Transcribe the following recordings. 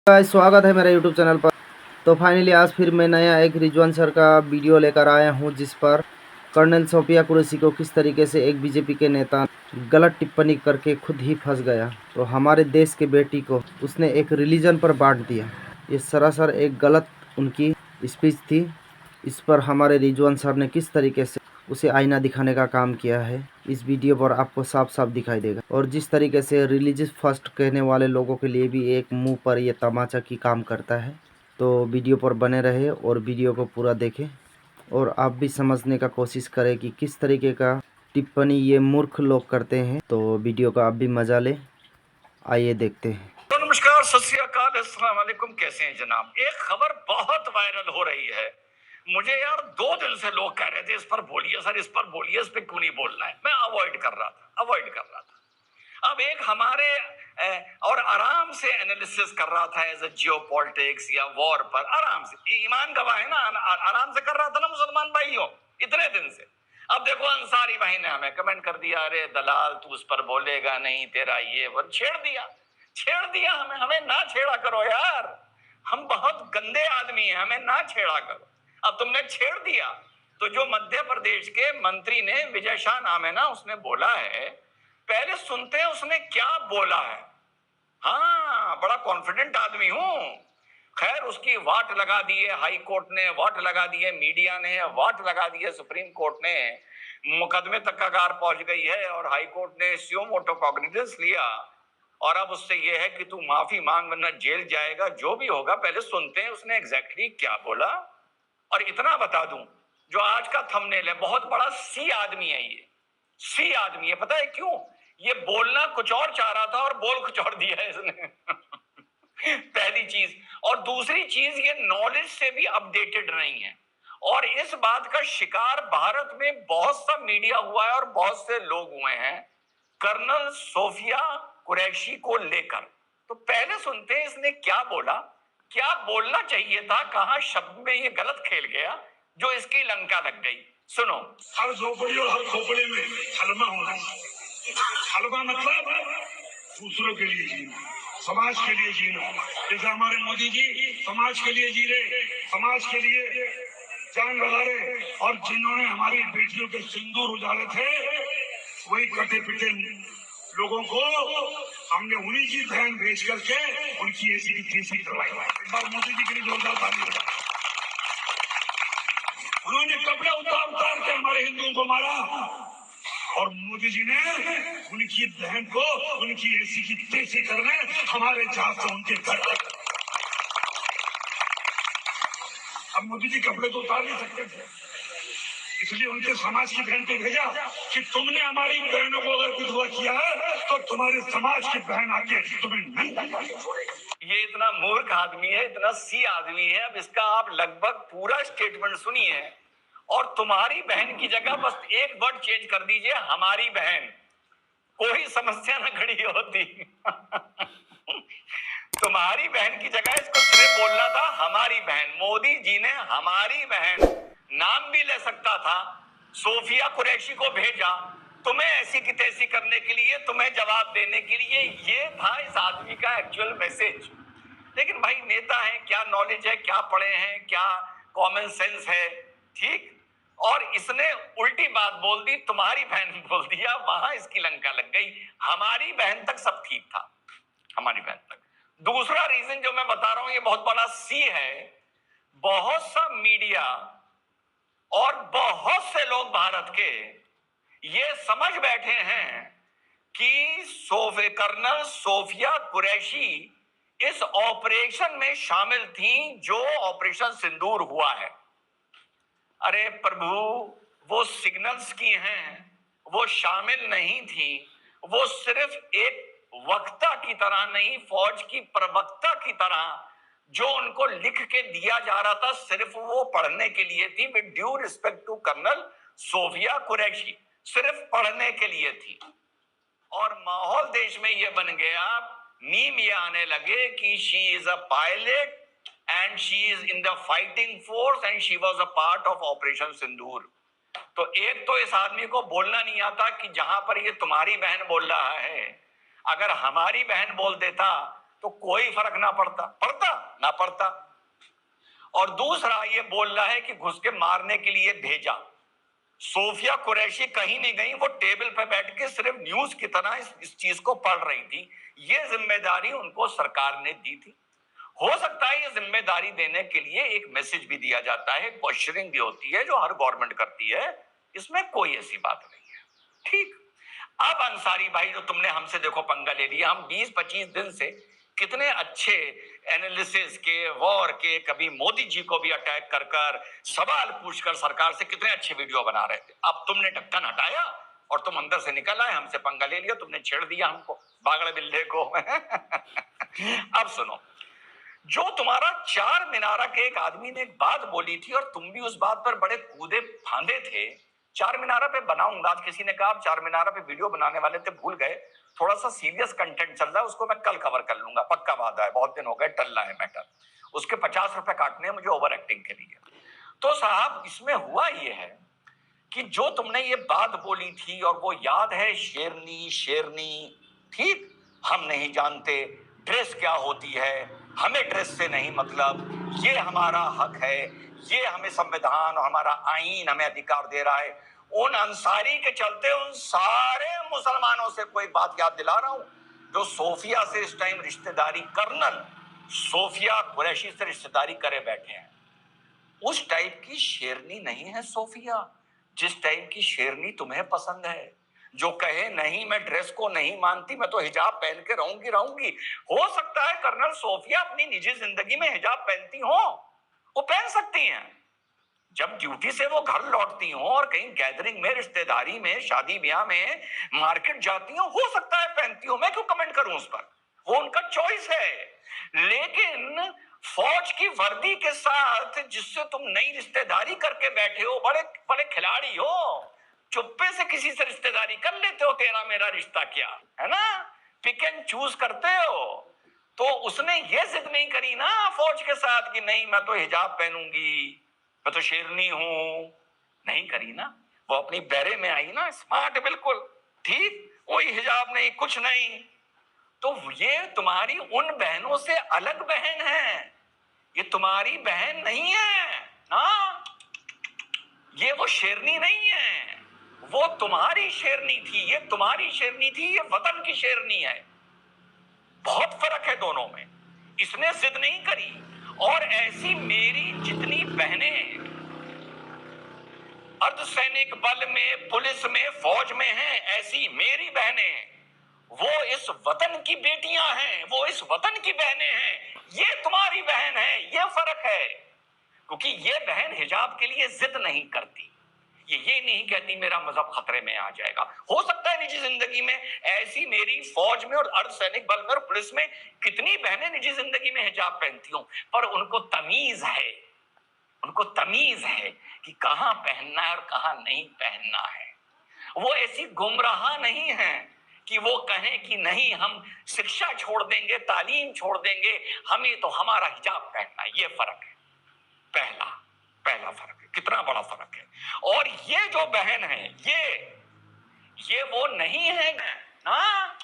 Guys, स्वागत है मेरे यूट्यूब चैनल पर। तो फाइनली आज फिर मैं नया एक रिजवान सर का वीडियो लेकर आया हूं, जिस पर कर्नल सोफिया कुरैशी को किस तरीके से एक बीजेपी के नेता गलत टिप्पणी करके खुद ही फंस गया। तो हमारे देश के बेटी को उसने एक रिलीजन पर बांट दिया। ये सरासर एक गलत उनकी स्पीच थी। इस पर हमारे रिजवान सर ने किस तरीके से उसे आईना दिखाने का काम किया है, इस वीडियो पर आपको साफ साफ दिखाई देगा। और जिस तरीके से रिलीजियस फर्स्ट कहने वाले लोगों के लिए भी एक मुंह पर यह तमाचा की काम करता है। तो वीडियो पर बने रहे और वीडियो को पूरा देखें और आप भी समझने का कोशिश करें कि किस तरीके का टिप्पणी ये मूर्ख लोग करते हैं। तो वीडियो का आप भी मजा लें, आइए देखते हैं। तो नमस्कार, सत श्री अकाल, अस्सलाम वालेकुम। कैसे हैं जनाब? एक खबर बहुत वायरल हो रही है। मुझे यार 2 दिन से लोग कह रहे थे इस पर बोलिए सर, इस पर बोलिए, इस पे क्यों नहीं बोलना है। मैं अवॉइड कर रहा था। अब एक हमारे और आराम से एनालिसिस कर रहा था एज ए जियो पॉलिटिक्स या वॉर पर, आराम से, ईमान गवाह है ना, आराम से कर रहा था ना मुसलमान भाइयों इतने दिन से। अब देखो अंसारी भाई ने हमें कमेंट कर दिया, अरे दलाल तू उस पर बोलेगा नहीं, तेरा ये वो छेड़ दिया हमें ना छेड़ा करो यार, हम बहुत गंदे आदमी हैं, हमें ना छेड़ा करो। अब तुमने छेड़ दिया तो जो मध्य प्रदेश के मंत्री ने, विजय शाह नाम है ना, उसने बोला है, पहले सुनते हैं उसने क्या बोला है। हाँ, बड़ा कॉन्फिडेंट आदमी हूं। खैर, उसकी वाट लगा दिए हाई कोर्ट ने, वाट लगा दिए मीडिया ने, वाट लगा दिए सुप्रीम कोर्ट ने, मुकदमे तक कगार पहुंच गई है और हाई कोर्ट ने सुओ मोटो कॉग्निजेंस लिया। और अब उससे यह है कि तू माफी मांग वरना जेल जाएगा। जो भी होगा पहले सुनते हैं उसने एग्जैक्टली क्या बोला। और इतना बता दूं, जो आज का थंबनेल है, बहुत बड़ा सी आदमी है ये, सी आदमी है। पता है क्यों? ये बोलना कुछ और चाह रहा था और बोल कुछ और दिया है इसने। पहली चीज। और दूसरी चीज, ये नॉलेज से भी अपडेटेड नहीं है। और इस बात का शिकार भारत में बहुत सा मीडिया हुआ है और बहुत से लोग हुए हैं कर्नल सोफिया कुरैशी को लेकर। तो पहले सुनते हैं इसने क्या बोला, क्या बोलना चाहिए था, कहां शब्द में ये गलत खेल गया जो इसकी लंका लग गई। सुनो। हर झोपड़ी और हर खोपड़ी में हलवा होना। हलवा मतलब दूसरों के लिए जीना, समाज के लिए जीना। जैसे हमारे मोदी जी समाज के लिए जी रहे, समाज के लिए जान लगा रहे, और जिन्होंने हमारी बेटियों के सिंदूर उजाले थे, वही कटे पिटे लोगों को हमने उन्हीं की बहन भेज करके उनकी ऐसी की तीसरी करवाई। एक बार मोदी जी के लिए जोरदार ताली बजाओ। उन्होंने कपड़े उतार के हमारे हिंदुओं को मारा, और मोदी जी ने उनकी बहन को उनकी ऐसी की तेजी करने हमारे जहाज से उनके घर। अब मोदी जी कपड़े तो उतार नहीं सकते थे, इसलिए उनके समाज की बहन को भेजा कि तुमने हमारी बहनों को अगर विधवा किया है तो तुम्हारे समाज की बहन आके तुम्हें नहीं। ये इतना मूर्ख आदमी है, इतना सी आदमी है। अब इसका आप लगभग पूरा स्टेटमेंट सुनिए और तुम्हारी बहन की जगह बस एक वर्ड चेंज कर दीजिए, हमारी बहन, कोई समस्या न खड़ी होती। तुम्हारी बहन की जगह इसको सिर्फ बोलना था हमारी बहन। मोदी जी ने हमारी बहन नाम भी ले सकता था। सोफिया कुरैशी को भेजा तुम्हें ऐसी की तैसी करने के लिए, तुम्हें जवाब देने के लिए। ये था इस आदमी का एक्चुअल मैसेज। लेकिन भाई नेता है, क्या नॉलेज है, क्या पढ़े हैं, क्या कॉमन सेंस है, ठीक। और इसने उल्टी बात बोल दी, तुम्हारी बहन बोल दिया, वहां इसकी लंका लग गई। हमारी बहन तक सब ठीक था, हमारी बहन तक। दूसरा रीजन जो मैं बता रहा हूं, ये बहुत बड़ा सी है। बहुत सा मीडिया और बहुत से लोग भारत के ये समझ बैठे हैं कि कर्नल सोफिया कुरैशी इस ऑपरेशन में शामिल थी जो ऑपरेशन सिंदूर हुआ है। अरे प्रभु, वो सिग्नल्स की हैं, वो शामिल नहीं थी। वो सिर्फ एक वक्ता की तरह नहीं, फौज की प्रवक्ता की तरह जो उनको लिख के दिया जा रहा था, सिर्फ वो पढ़ने के लिए थी। With due respect to colonel Sophia Qureshi, सिर्फ पढ़ने के लिए थी। और माहौल देश में ये बन गया, मीम ये आने लगे कि she is a pilot and she is in the fighting force and she was a part of operation Sindoor. तो एक तो इस आदमी को बोलना नहीं आता कि जहां पर ये तुम्हारी बहन बोल रहा है, अगर हमारी बहन बोल देता तो कोई फर्क ना पड़ता। और दूसरा ये बोल रहा है कि घुस के मारने के लिए भेजा। सोफिया कुरैशी कहीं नहीं गई, वो टेबल पे बैठ के सिर्फ न्यूज की तरह इस चीज को पढ़ रही थी। ये जिम्मेदारी उनको सरकार ने दी थी। हो सकता है ये जिम्मेदारी देने के लिए एक मैसेज भी दिया जाता है, क्वेश्चनिंग भी होती है जो हर गवर्नमेंट करती है, इसमें कोई ऐसी बात नहीं है। ठीक। अब अंसारी भाई जो तुमने हमसे देखो पंगा ले लिया, हम 20-25 दिन से कितने अच्छे एनालिसिस के, वॉर के, कभी मोदी जी को भी अटैक कर कर सवाल पूछकर सरकार से कितने अच्छे वीडियो बना रहे थे। अब तुमने ढक्कन हटाया और तुम अंदर से निकल आए, हमसे पंगा ले लिया, तुमने छेड़ दिया हमको, बागड़ बिल्ले को। अब सुनो, जो तुम्हारा चार मीनारा के एक आदमी ने एक बात बोली थी और तुम भी उस बात पर बड़े कूदे फांदे थे। चार मीनारा पे बनाऊंगा, आज किसी ने कहा आप चार मीनारा पे वीडियो बनाने वाले थे, भूल गए, थोड़ा सा सीरियस कंटेंट चल रहा है, उसको मैं कल कवर कर लूंगा, पक्का वादा है, बहुत दिन हो गए, टल रहा है मैटर, उसके 50 रुपए काटने हैं मुझे ओवर एक्टिंग के लिए। तो साहब इसमें हुआ ये है कि जो तुमने ये बात बोली थी और वो याद है, शेरनी शेरनी, ठीक, हम नहीं जानते ड्रेस क्या होती है, हमें ड्रेस से नहीं मतलब, ये हमारा हक है, ये हमें संविधान और हमारा आईन हमें अधिकार दे रहा है। उन अंसारी के चलते उन सारे मुसलमानों से कोई बात याद दिला रहा हूं जो सोफिया से इस टाइम रिश्तेदारी, कर्नल सोफिया कुरैशी से रिश्तेदारी करे बैठे हैं। उस टाइप की शेरनी नहीं है सोफिया जिस टाइप की शेरनी तुम्हें पसंद है, जो कहे नहीं मैं ड्रेस को नहीं मानती, मैं तो हिजाब पहन के रहूंगी। हो सकता है कर्नल सोफिया अपनी निजी जिंदगी में हिजाब पहनती हो, वो पहन सकती हैं। जब ड्यूटी से वो घर लौटती हो और कहीं गैदरिंग में, रिश्तेदारी में, शादी ब्याह में, मार्केट जाती हो सकता है पहनती हो, मैं क्यों कमेंट करूं उस पर, वो उनका चॉइस है। लेकिन फौज की वर्दी के साथ जिससे तुम नई रिश्तेदारी करके बैठे हो, बड़े बड़े खिलाड़ी हो, चुप्पे से किसी से रिश्तेदारी कर लेते हो, तेरा मेरा रिश्ता क्या है ना, पिक एंड चूज करते हो। तो उसने ये जिद नहीं करी ना फौज के साथ कि नहीं मैं तो हिजाब पहनूंगी, मैं तो शेरनी हूं, नहीं करी ना, वो अपनी बैरे में आई ना, स्मार्ट बिल्कुल, ठीक, कोई हिजाब नहीं, कुछ नहीं। तो ये तुम्हारी उन बहनों से अलग बहन है, ये तुम्हारी बहन नहीं है ना, ये वो शेरनी नहीं है, वो तुम्हारी शेरनी थी, ये तुम्हारी शेरनी थी, ये वतन की शेरनी है। बहुत फर्क है दोनों में। इसने जिद नहीं करी। और ऐसी मेरी जितनी बहनें अर्धसैनिक बल में, पुलिस में, फौज में हैं, ऐसी मेरी बहनें, वो इस वतन की बेटियां हैं, वो इस वतन की बहनें हैं, ये तुम्हारी बहन है, ये फर्क है। क्योंकि ये बहन हिजाब के लिए जिद नहीं करती, ये नहीं कहती मेरा मजहब खतरे में आ जाएगा। हो सकता है निजी जिंदगी में ऐसी मेरी फौज में और अर्धसैनिक बल में और पुलिस में कितनी बहनें निजी जिंदगी में हिजाब पहनती हूं, पर उनको तमीज है, उनको तमीज है कि कहां पहनना है और कहां नहीं पहनना है। वो ऐसी गुमराह नहीं है कि वो कहें कि नहीं हम शिक्षा छोड़ देंगे, तालीम छोड़ देंगे, हमें तो हमारा हिजाब पहनना है। ये फर्क है, पहला फर्क है। कितना बड़ा फर्क है। और ये जो बहन है, ये वो नहीं है ना,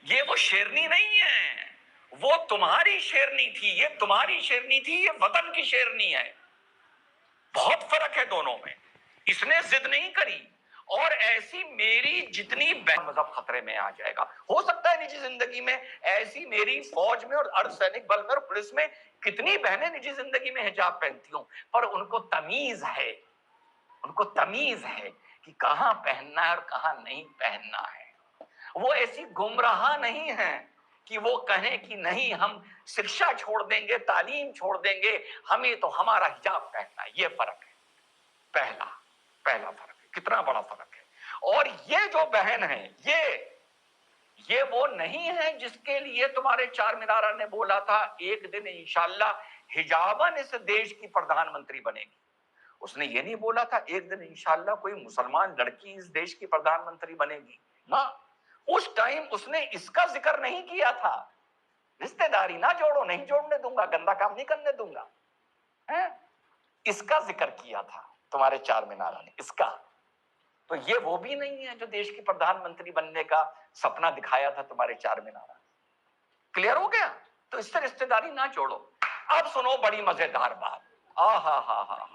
ये वो शेरनी नहीं है, वो तुम्हारी शेरनी थी, ये तुम्हारी शेरनी थी, ये वतन की शेरनी है। बहुत फर्क है दोनों में। इसने जिद नहीं करी। और ऐसी मेरी जितनी मजहब खतरे में आ जाएगा। हो सकता है निजी जिंदगी में ऐसी मेरी फौज में और अर्धसैनिक बल में और पुलिस में कितनी बहनें निजी जिंदगी में हिजाब पहनती हूं, पर उनको तमीज है, उनको तमीज है कि कहां पहनना है और कहां नहीं पहनना है। वो ऐसी गुमराह नहीं है कि वो कहें कि नहीं हम शिक्षा छोड़ देंगे, तालीम छोड़ देंगे, हमें तो हमारा हिजाब पहनना है। ये फर्क है, पहला फर्क है। कितना बड़ा फर्क है। और ये जो बहन है, ये वो नहीं है जिसके लिए तुम्हारे चार मीनारा ने बोला था एक दिन इंशाल्लाह हिजाबन इस देश की प्रधानमंत्री बनेगी। उसने ये नहीं बोला था एक दिन इंशाल्लाह कोई मुसलमान लड़की इस देश की प्रधानमंत्री बनेगी ना। उस टाइम उसने इसका जिक्र नहीं किया था। रिश्तेदारी ना जोड़ो, नहीं जोड़ने दूंगा, गंदा काम नहीं करने दूंगा, है? इसका जिक्र किया था तुम्हारे चार मीनारा ने, इसका। तो ये वो भी नहीं है जो देश की प्रधानमंत्री बनने का सपना दिखाया था तुम्हारे चार मीनारा। क्लियर हो गया? तो इससे रिश्तेदारी ना जोड़ो। अब सुनो बड़ी मजेदार बात। हा,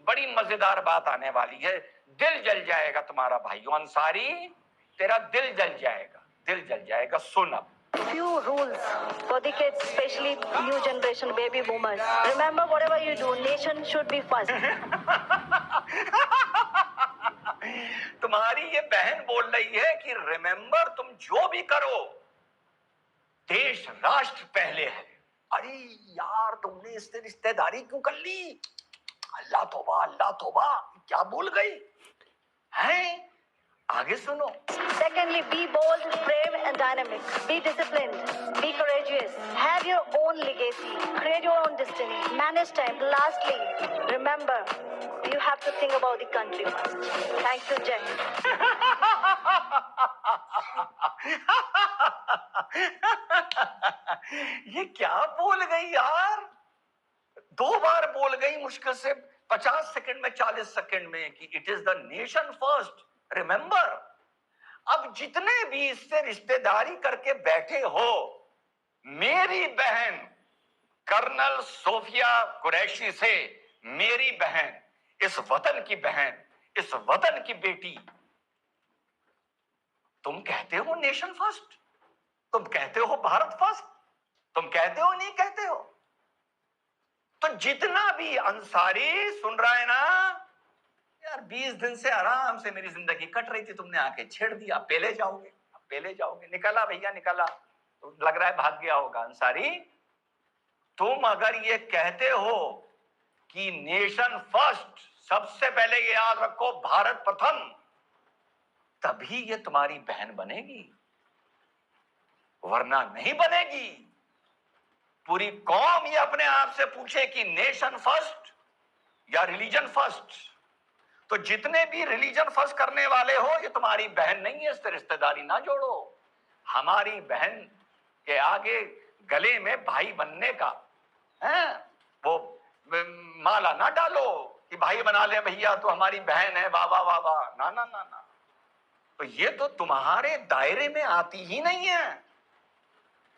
बड़ी मजेदार बात आने वाली है। दिल जल जाएगा तुम्हारा भाइयों अंसारी, तेरा दिल जल जाएगा, दिल जल जाएगा। सुन अब few rules for the kids, especially new generation baby boomers. Remember, whatever you do, nation should be first. तुम्हारी ये बहन बोल रही है कि रिमेंबर, तुम जो भी करो देश राष्ट्र पहले है। अरे यार, तुमने इससे रिश्तेदारी क्यों कर ली? अल्लाह तौबा, क्या भूल गई हैं? आगे सुनो। Secondly, be bold, brave, and dynamic. Be disciplined. Be courageous. Have your own legacy. Create your own destiny. Manage time. Lastly, remember, you have to think about the country first. Thank you, Jay. ये क्या बोल गई यार? 2 बार बोल गई मुश्किल से 50 second में, 40 सेकंड में कि it is the nation first, remember. अब जितने भी इससे रिश्तेदारी करके बैठे हो, मेरी बहन कर्नल सोफिया कुरैशी से, मेरी बहन, इस वतन की बहन, इस वतन की बेटी, तुम कहते हो नेशन फर्स्ट, तुम कहते हो भारत फर्स्ट, तुम कहते हो नहीं कहते हो? तो जितना भी अंसारी सुन रहा है ना यार, 20 दिन से आराम से मेरी जिंदगी कट रही थी, तुमने आके छेड़ दिया। पहले जाओगे, निकला भैया निकला, तो लग रहा है भाग गया होगा। अंसारी, तुम अगर ये कहते हो कि नेशन फर्स्ट, सबसे पहले ये याद रखो भारत प्रथम, तभी ये तुम्हारी बहन बनेगी, वरना नहीं बनेगी। पूरी कौम ये अपने आप से पूछे कि नेशन फर्स्ट या रिलीजन फर्स्ट, तो जितने भी रिलीजन फर्स्ट करने वाले हो, ये तुम्हारी बहन नहीं है, इससे रिश्तेदारी ना जोड़ो। हमारी बहन के आगे गले में भाई बनने का है वो माला ना डालो कि भाई बना ले भैया, तो हमारी बहन है, वाह वाह वाह वाह, ना ना ना ना। तो ये तो तुम्हारे दायरे में आती ही नहीं है,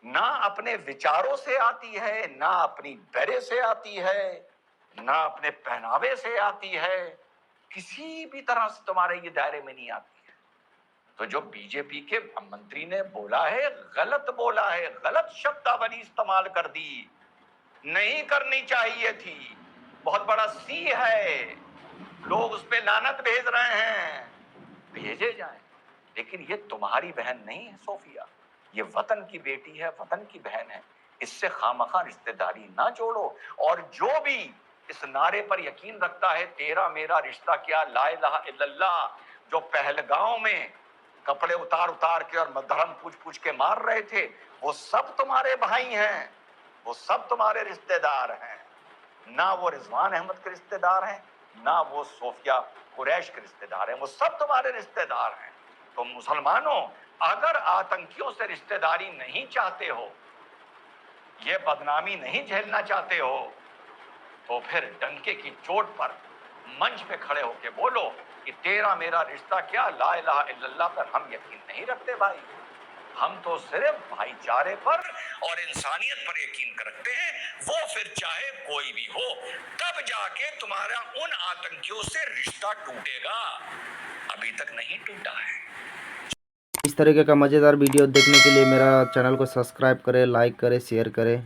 ना अपने विचारों से आती है, ना अपनी बैरे से आती है, ना अपने पहनावे से आती है, किसी भी तरह से तुम्हारे ये दायरे में नहीं आती है। तो जो बीजेपी के मंत्री ने बोला है, गलत बोला है, गलत शब्दावली इस्तेमाल कर दी, नहीं करनी चाहिए थी। बहुत बड़ा सी है, लोग उस पे लानत भेज रहे हैं, भेजे जाएं, लेकिन ये तुम्हारी बहन नहीं है सोफिया, ये वतन की बेटी है, वतन की बहन है, इससे खामखा रिश्तेदारी ना जोड़ो। और जो भी इस नारे पर यकीन रखता है तेरा मेरा रिश्ता क्या, ला इलाहा इल्लल्लाह, जो पहलगांव में कपड़े उतार उतार के और धर्म पूछ पूछ के मार रहे थे, वो सब तुम्हारे भाई हैं, वो सब तुम्हारे रिश्तेदार हैं। ना वो रिजवान अहमद के रिश्तेदार हैं, ना वो सोफिया कुरैश के रिश्तेदार हैं, वो सब तुम्हारे रिश्तेदार हैं। तो मुसलमानों, अगर आतंकियों से रिश्तेदारी नहीं चाहते हो, ये बदनामी नहीं झेलना चाहते हो, तो फिर डंके की चोट पर मंच पे खड़े होके बोलो कि तेरा मेरा रिश्ता क्या, ला इलाहा इल्लल्लाह पर हम यकीन नहीं रखते भाई, हम तो सिर्फ भाईचारे पर और इंसानियत पर यकीन रखते हैं, वो फिर चाहे कोई भी हो, तब जाके तुम्हारा उन आतंकियों से रिश्ता टूटेगा, अभी तक नहीं टूटा है। इस तरीके का मज़ेदार वीडियो देखने के लिए मेरा चैनल को सब्सक्राइब करें, लाइक करें, शेयर करें।